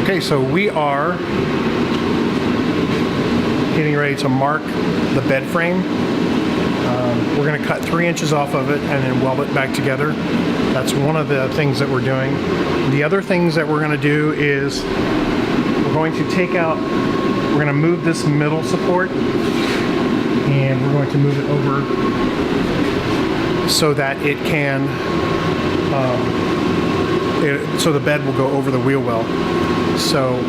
Okay, so we are getting ready to mark the bed frame. We're going to cut 3 inches off of it and then weld it back together. That's one of the things that we're doing. The other things that we're going to do is we're going to take out, we're going to move this middle support and we're going to move it over so that it can, so the bed will go over the wheel well. So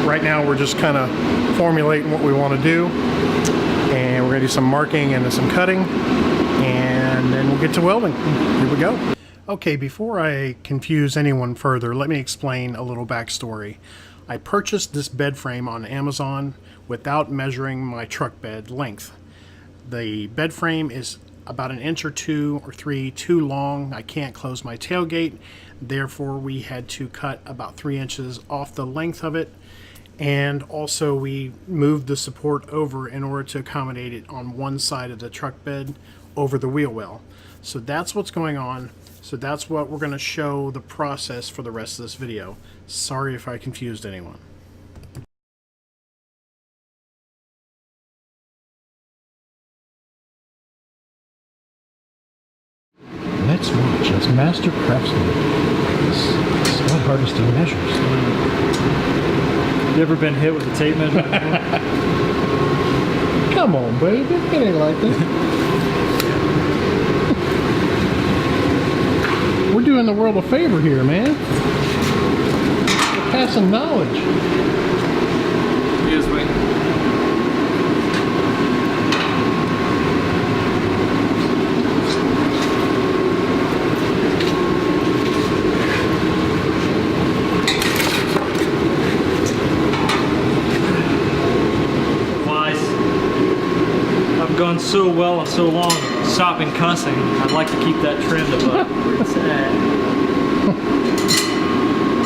right now we're just kind of formulating what we want to do, and we're going to do some marking and then some cutting, and then we'll get to welding. Here we go. Okay, before I confuse anyone further, let me explain a little backstory. I purchased this bed frame on Amazon without measuring my truck bed length. The bed frame is about 1 inch or 2 or 3 too long. I can't close my tailgate, therefore we had to cut about 3 inches off the length of it, and also we moved the support over in order to accommodate it on one side of the truck bed over the wheel well. So that's what's going on. So that's what we're going to show the process for the rest of this video. Sorry if I confused anyone. Let's watch as Master Craftsman spot harvesting measures. You ever been hit with a tape measure before? Come on, baby. It ain't like that. We're doing the world a favor here, man. We're passing knowledge. Excuse me. Gone so well and so long stopping cussing. I'd like to keep that trend above where it's at.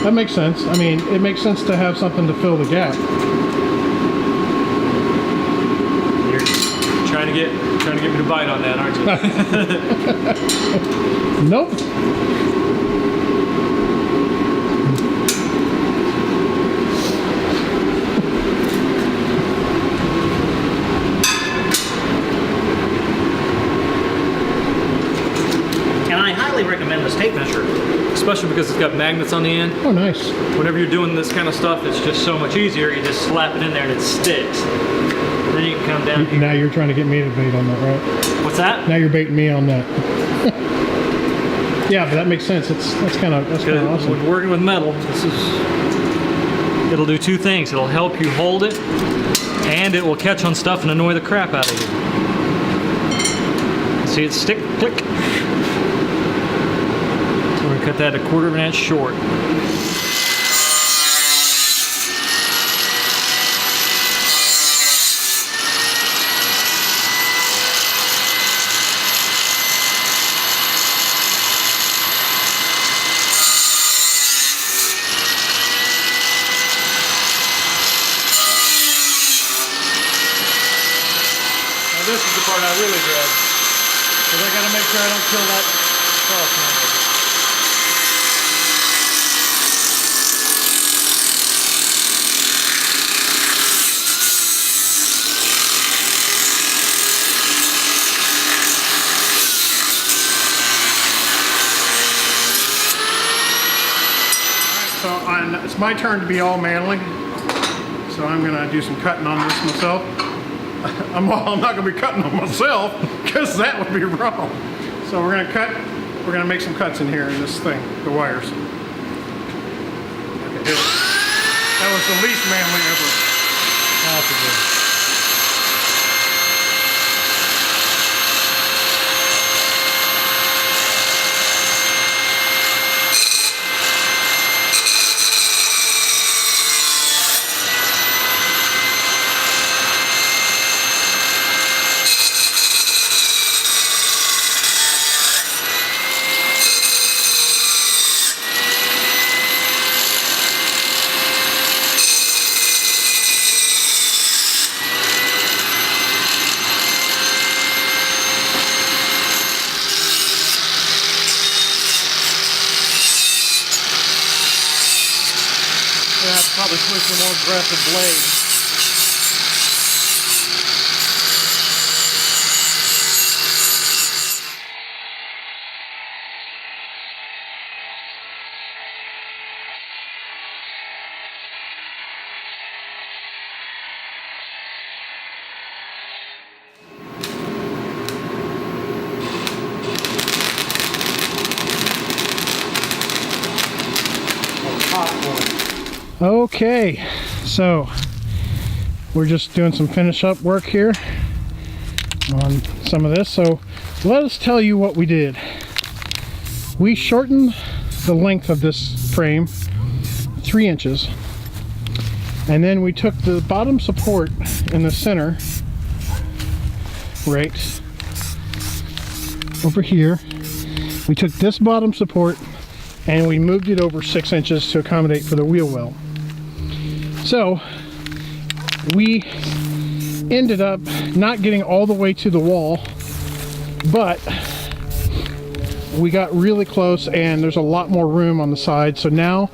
That makes sense. I mean, it makes sense to have something to fill the gap. You're trying to get me to bite on that, aren't you? Nope. Recommend this tape measure, especially because it's got magnets on the end. Oh, nice. Whenever you're doing this kind of stuff, it's just so much easier. You just slap it in there and it sticks. Then you can come down here. Now you're trying to get me to bait on that, right? What's that? Now you're baiting me on that. Yeah, but that makes sense. That's kind of awesome. When working with metal, it'll do two things. It'll help you hold it, and it will catch on stuff and annoy the crap out of you. See it stick, click. Cut that 1/4 inch short. Now this is the part I really dread, because I got to make sure I don't kill that cross member. So it's my turn to be all manly, so I'm going to do some cutting on this myself. I'm not going to be cutting on myself, because that would be wrong. So we're going to cut, we're going to make some cuts in here in this thing, the wires. Okay, that was the least manly ever. Possible. gonna have to probably switch to a more aggressive blade. Okay, so we're just doing some finish up work here on some of this. So let us tell you what we did. We shortened the length of this frame 3 inches, and then we took the bottom support in the center right over here. We took this bottom support and we moved it over 6 inches to accommodate for the wheel well. So we ended up not getting all the way to the wall, but we got really close, and there's a lot more room on the side. So now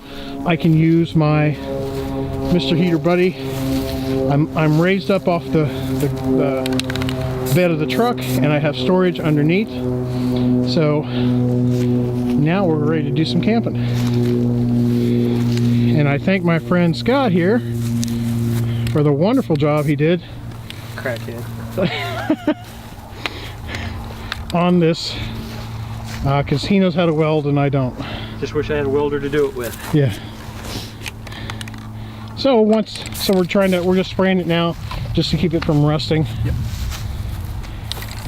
I can use my Mr. Heater Buddy. I'm raised up off the bed of the truck, and I have storage underneath. So now we're ready to do some camping. And I thank my friend Scott here for the wonderful job he did Crackhead. on this, because he knows how to weld and I don't. Just wish I had a welder to do it with. Yeah. So we're just spraying it now just to keep it from rusting. Yep.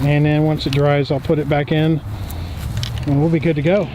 And then once it dries, I'll put it back in and we'll be good to go.